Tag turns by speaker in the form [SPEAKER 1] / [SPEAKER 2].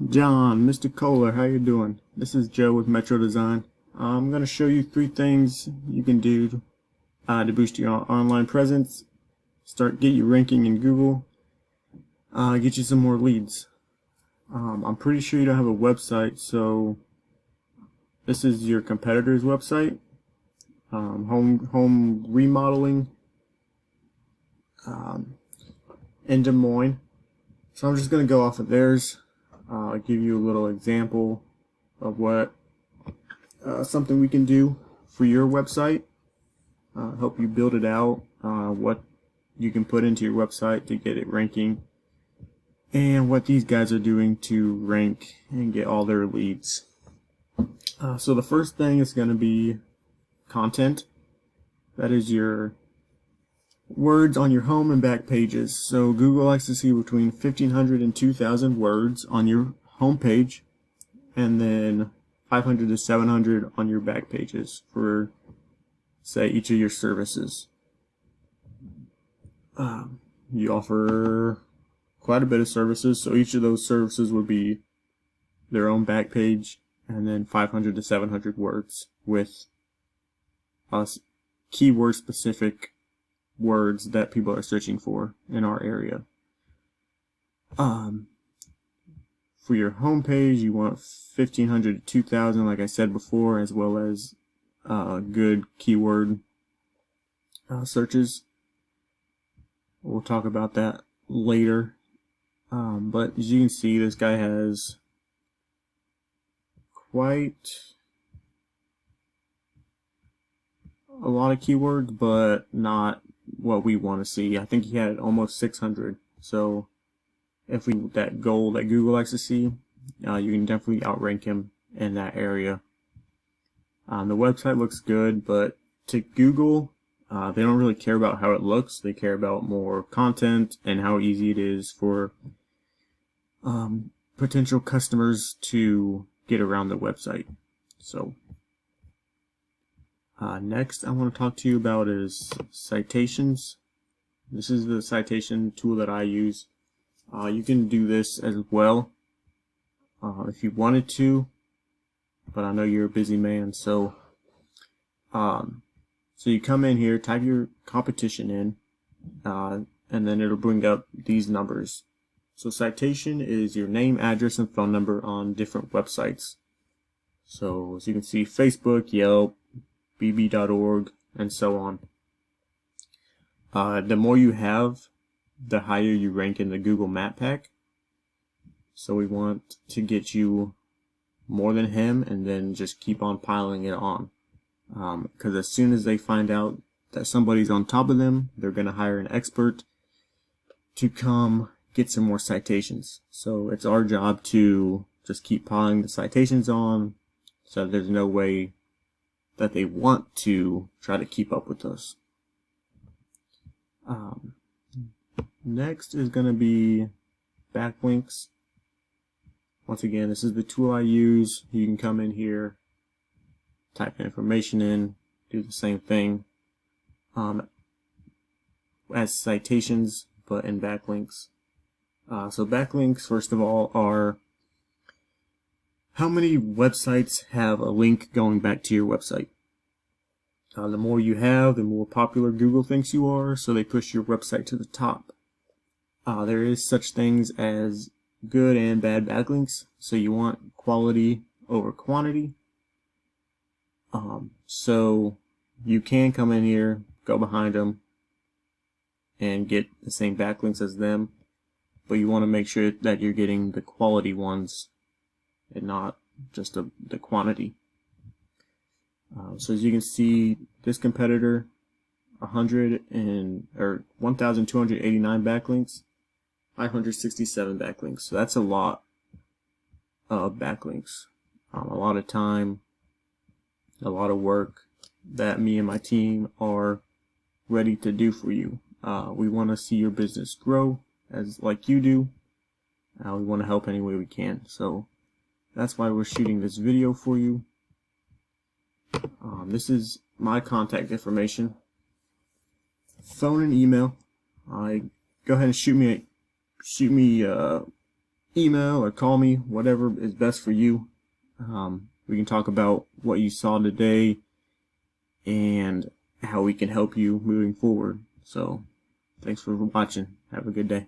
[SPEAKER 1] John, Mr. Cullor, how you doing? This is Joe with Metro Design. I'm going to show you 3 things you can do to boost your online presence, get you ranking in Google, get you some more leads. I'm pretty sure you don't have a website, so this is your competitor's website, home remodeling in Des Moines. So I'm just going to go off of theirs. I'll give you a little example of what something we can do for your website, help you build it out, what you can put into your website to get it ranking, and what these guys are doing to rank and get all their leads. So the first thing is going to be content. That is your words on your home and back pages. So Google likes to see between 1,500 and 2,000 words on your home page, and then 500 to 700 on your back pages for, say, each of your services. You offer quite a bit of services, so each of those services would be their own back page, and then 500 to 700 words with keyword specific words that people are searching for in our area. For your home page, you want 1,500 to 2,000, like I said before, as well as good keyword searches. We'll talk about that later. But as you can see, this guy has quite a lot of keywords, but not what we want to see. I think he had almost 600. So if we that goal that Google likes to see, you can definitely outrank him in that area. The website looks good, but to Google, they don't really care about how it looks. They care about more content and how easy it is for potential customers to get around the website. So next I want to talk to you about is citations. This is the citation tool that I use. You can do this as well if you wanted to, but I know you're a busy man, so you come in here, type your competition in, and then it'll bring up these numbers. So citation is your name, address, and phone number on different websites. So as you can see, Facebook, Yelp, bb.org, and so on. The more you have, the higher you rank in the Google Map Pack. So we want to get you more than him, and then just keep on piling it on. Because as soon as they find out that somebody's on top of them, they're going to hire an expert to come get some more citations. So it's our job to just keep piling the citations on, so there's no way that they want to try to keep up with us. Next is going to be backlinks. Once again, this is the tool I use. You can come in here, type information in, do the same thing as citations, but in backlinks. So backlinks, first of all, are how many websites have a link going back to your website. The more you have, the more popular Google thinks you are, so they push your website to the top. There is such things as good and bad backlinks, so you want quality over quantity. So you can come in here, go behind them, and get the same backlinks as them, but you want to make sure that you're getting the quality ones and not just the quantity. So as you can see, this competitor, 1,289 backlinks, 567 backlinks. So that's a lot of backlinks. A lot of time, a lot of work that me and my team are ready to do for you. We want to see your business grow like you do. We want to help any way we can. So that's why we're shooting this video for you. This is my contact information. Phone and email. Go ahead and shoot me email or call me, whatever is best for you. We can talk about what you saw today and how we can help you moving forward. So, thanks for watching. Have a good day.